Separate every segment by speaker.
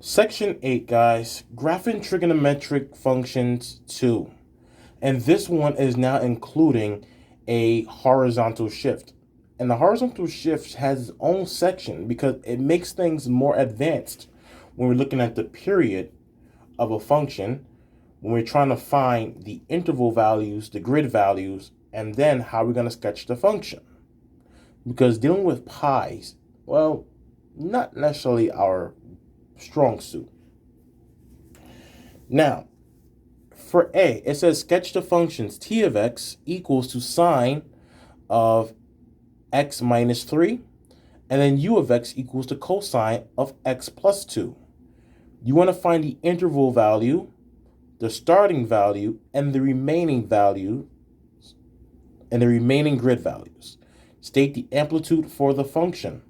Speaker 1: Section 8, guys, graphing trigonometric functions 2. And this one is now including a horizontal shift. And the horizontal shift has its own section because it makes things more advanced when we're looking at the period of a function, when we're trying to find the interval values, the grid values, and then how we're going to sketch the function. Because dealing with pi's, well, not necessarily our strong suit. Now, for A, it says sketch the functions t of x equals to sine of x minus 3, and then u of x equals to cosine of x plus 2. You want to find the interval value, the starting value, and the remaining value, and the remaining grid values. State the amplitude for the function.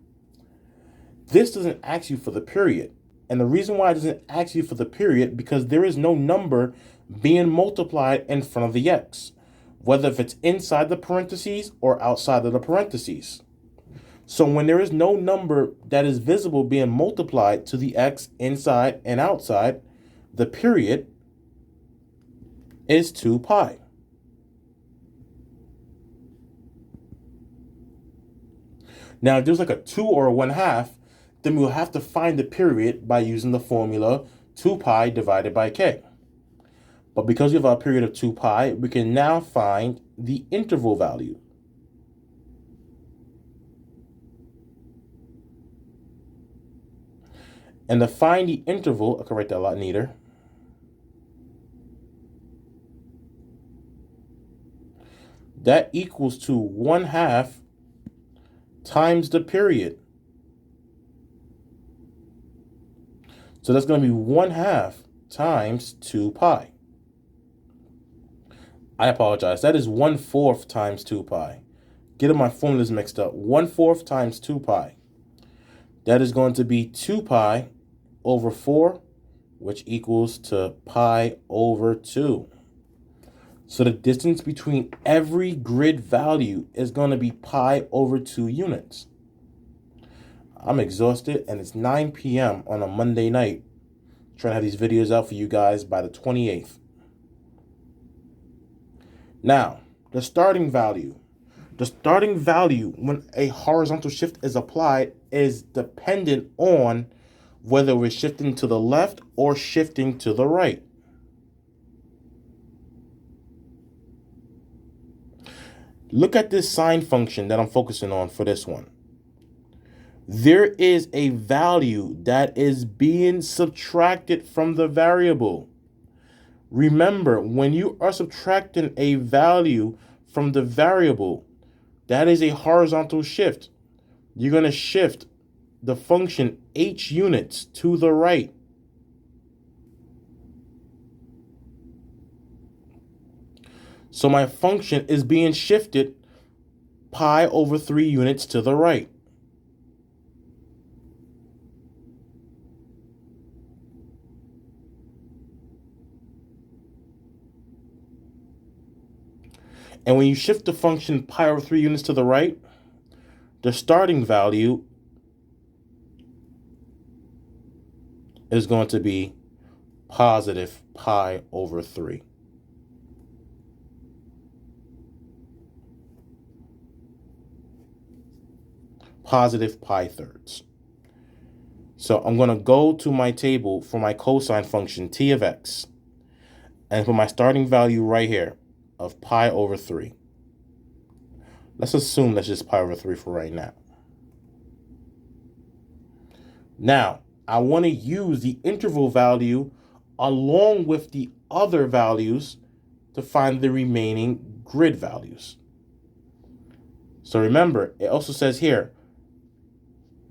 Speaker 1: This doesn't ask you for the period. And the reason why it doesn't ask you for the period, because there is no number being multiplied in front of the x, whether if it's inside the parentheses or outside of the parentheses. So when there is no number that is visible being multiplied to the x inside and outside, the period is 2 pi. Now, if there's like a 2 or a 1/2, then we'll have to find the period by using the formula 2 pi divided by k. But because we have a period of 2 pi, we can now find the interval value. And to find the interval, I can write that a lot neater. That equals to 1/2 times the period. So that's going to be 1/2 times 2 pi. I apologize. That is 1/4 times 2 pi. Getting my formulas mixed up. 1/4 times 2 pi. That is going to be 2 pi over 4, which equals to pi over 2. So the distance between every grid value is going to be pi over 2 units. I'm exhausted, and it's 9 p.m. on a Monday night. Trying to have these videos out for you guys by the 28th. Now, the starting value. The starting value when a horizontal shift is applied is dependent on whether we're shifting to the left or shifting to the right. Look at this sine function that I'm focusing on for this one. There is a value that is being subtracted from the variable. Remember, when you are subtracting a value from the variable, that is a horizontal shift. You're going to shift the function h units to the right. So my function is being shifted pi over 3 units to the right. And when you shift the function pi over 3 units to the right, the starting value is going to be positive pi over 3. Positive pi thirds. So I'm going to go to my table for my cosine function t of x and put my starting value right here of pi over 3. Let's assume that's just pi over 3 for right now. Now, I want to use the interval value along with the other values to find the remaining grid values. So remember, it also says here,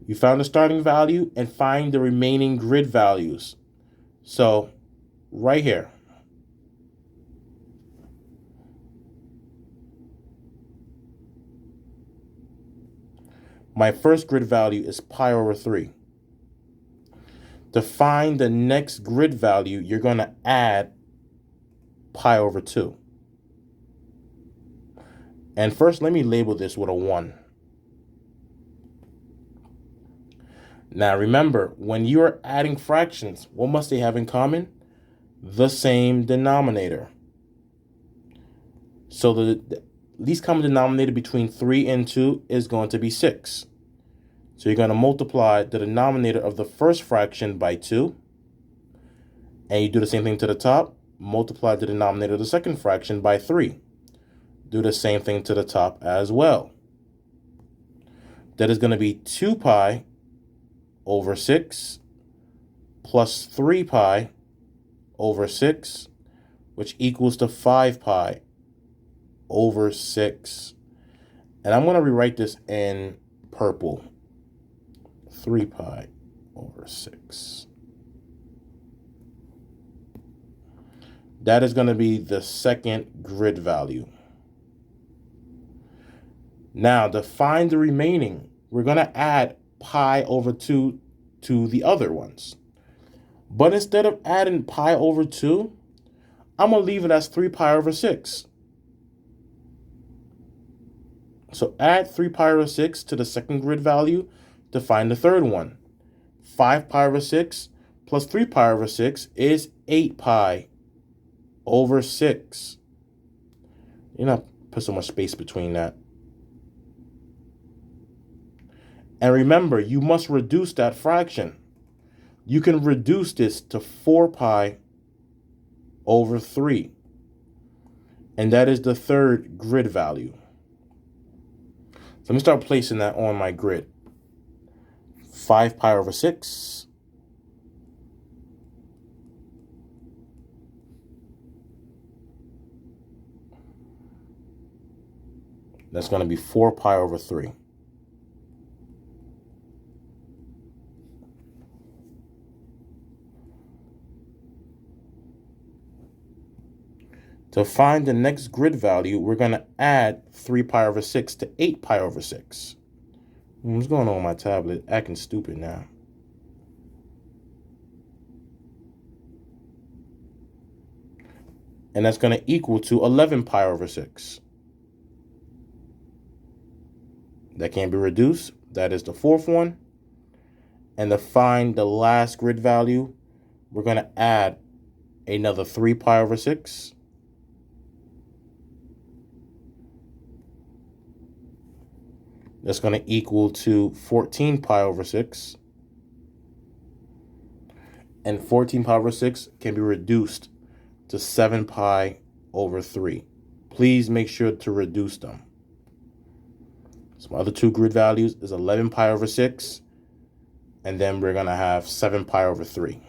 Speaker 1: you found the starting value and find the remaining grid values. So right here, my first grid value is pi over 3. To find the next grid value, you're going to add pi over 2. And first, let me label this with a 1. Now remember, when you are adding fractions, what must they have in common? The same denominator. So the least common denominator between 3 and 2 is going to be 6. So you're going to multiply the denominator of the first fraction by 2. And you do the same thing to the top. Multiply the denominator of the second fraction by 3. Do the same thing to the top as well. That is going to be 2 pi over 6 plus 3 pi over 6, which equals to 5 pi over 6. And I'm going to rewrite this in purple. 3 pi over 6. That is going to be the second grid value. Now, to find the remaining, we're going to add pi over 2 to the other ones. But instead of adding pi over 2, I'm going to leave it as 3 pi over 6. So add 3 pi over 6 to the second grid value to find the third one. 5 pi over 6 plus 3 pi over 6 is 8 pi over 6. You're not put so much space between that. And remember, you must reduce that fraction. You can reduce this to 4 pi over 3. And that is the third grid value. So let me start placing that on my grid. 5 pi over 6. That's going to be 4 pi over 3. To find the next grid value, we're going to add 3 pi over 6 to 8 pi over 6. What's going on with my tablet? Acting stupid now. And that's going to equal to 11 pi over 6. That can be reduced. That is the fourth one. And to find the last grid value, we're going to add another 3 pi over 6. That's going to equal to 14 pi over 6. And 14 pi over 6 can be reduced to 7 pi over 3. Please make sure to reduce them. So my other two grid values is 11 pi over 6. And then we're going to have 7 pi over 3.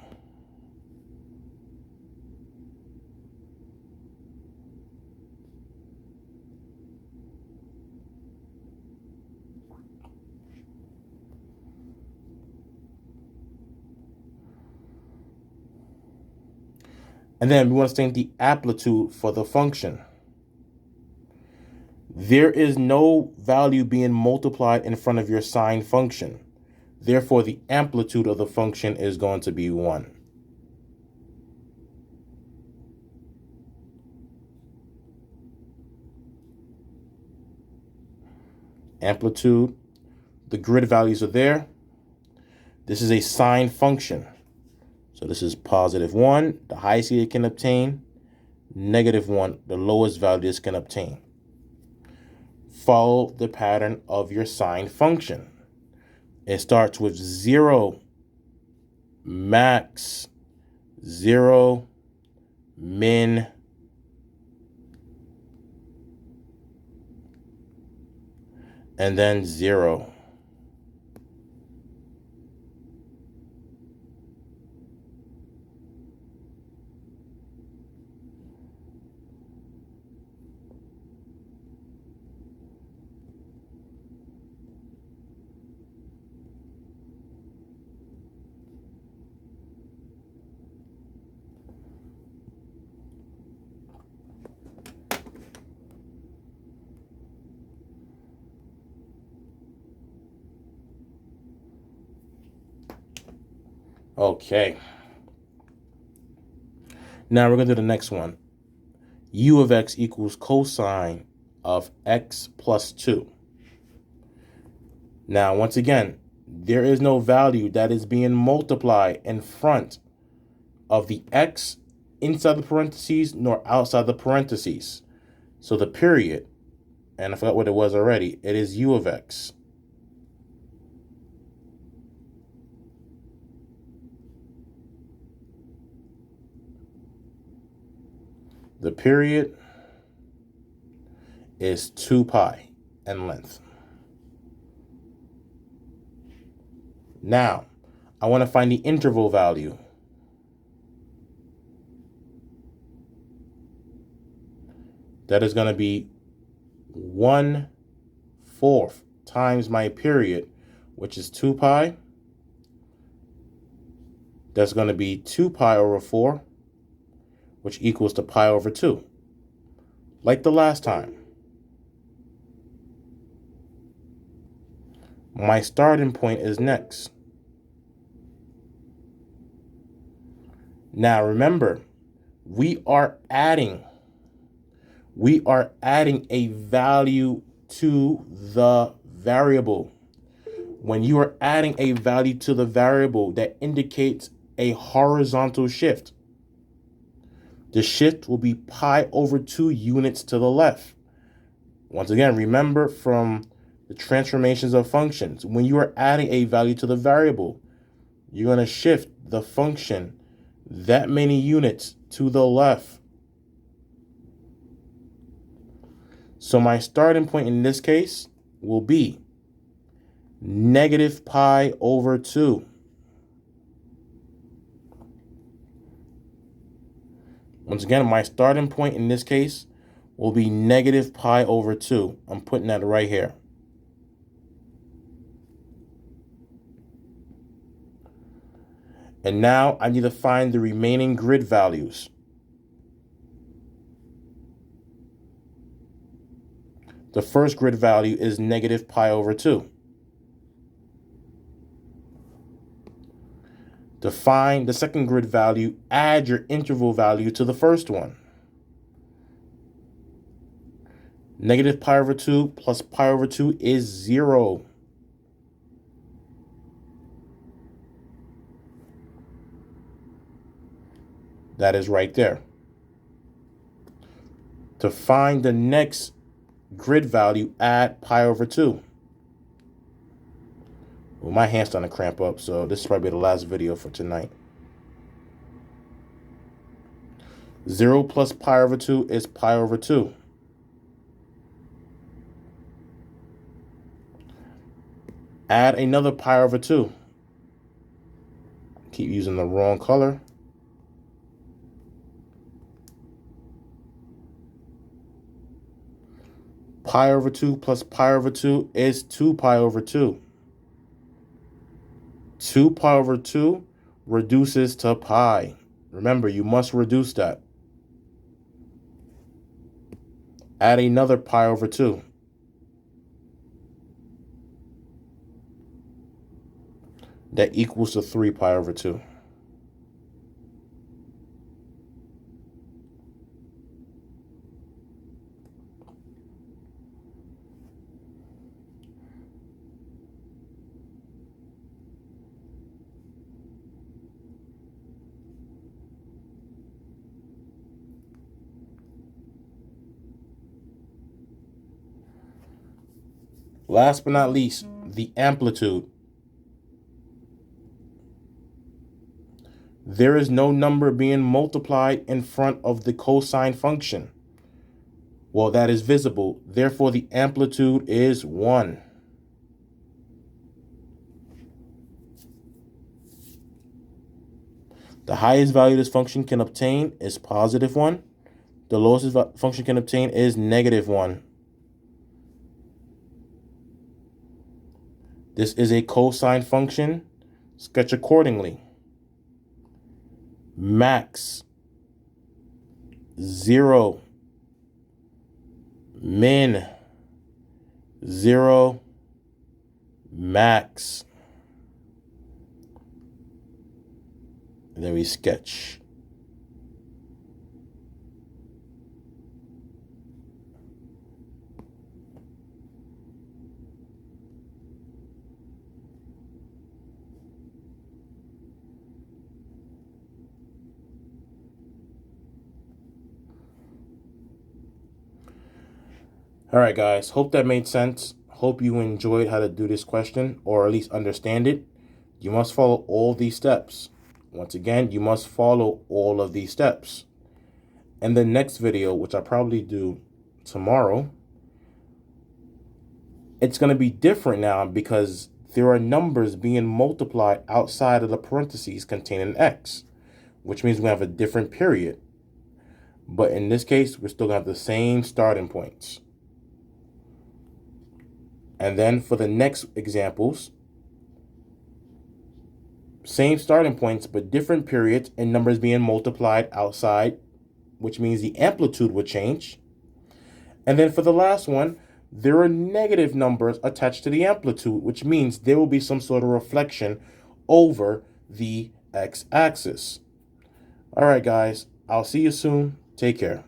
Speaker 1: And then we want to state the amplitude for the function. There is no value being multiplied in front of your sine function. Therefore, the amplitude of the function is going to be 1. Amplitude, the grid values are there. This is a sine function. So this is +1, the highest it can obtain, -1, the lowest value this can obtain. Follow the pattern of your sine function. It starts with 0, max, 0, min, and then 0. Okay. Now we're going to do the next one. U of x equals cosine of x plus 2. Now, once again, there is no value that is being multiplied in front of the x inside the parentheses nor outside the parentheses. So the period, and I forgot what it was already, it is u of x. The period is 2 pi in length. Now, I want to find the interval value. That is going to be 1/4 times my period, which is 2 pi. That's going to be 2 pi over 4, which equals to pi over 2. Like the last time. My starting point is next. Now remember, we are adding a value to the variable. When you are adding a value to the variable, that indicates a horizontal shift. The shift will be pi over 2 units to the left. Once again, remember from the transformations of functions, when you are adding a value to the variable, you're going to shift the function that many units to the left. So my starting point in this case will be negative pi over 2. Once again, my starting point in this case will be negative pi over 2. I'm putting that right here. And now I need to find the remaining grid values. The first grid value is negative pi over 2. To find the second grid value, add your interval value to the first one. Negative pi over 2 plus pi over 2 is 0. That is right there. To find the next grid value, add pi over 2. Well, my hand's starting to cramp up, so this is probably the last video for tonight. 0 plus pi over 2 is pi over 2. Add another pi over 2. Keep using the wrong color. Pi over 2 plus pi over 2 is 2 pi over 2. 2 pi over 2 reduces to pi. Remember, you must reduce that. Add another pi over 2. That equals to 3 pi over 2. Last but not least, the amplitude. There is no number being multiplied in front of the cosine function. Well, that is visible. Therefore, the amplitude is 1. The highest value this function can obtain is positive 1. The lowest function can obtain is negative 1. This is a cosine function. Sketch accordingly. Max 0. Min 0. Max. And then we sketch. All right, guys, hope that made sense. Hope you enjoyed how to do this question, or at least understand it. You must follow all these steps. Once again, you must follow all of these steps. In the next video, which I'll probably do tomorrow, it's going to be different now because there are numbers being multiplied outside of the parentheses containing x, which means we have a different period. But in this case, we're still going to have the same starting points. And then for the next examples, same starting points, but different periods and numbers being multiplied outside, which means the amplitude would change. And then for the last one, there are negative numbers attached to the amplitude, which means there will be some sort of reflection over the x-axis. All right, guys, I'll see you soon. Take care.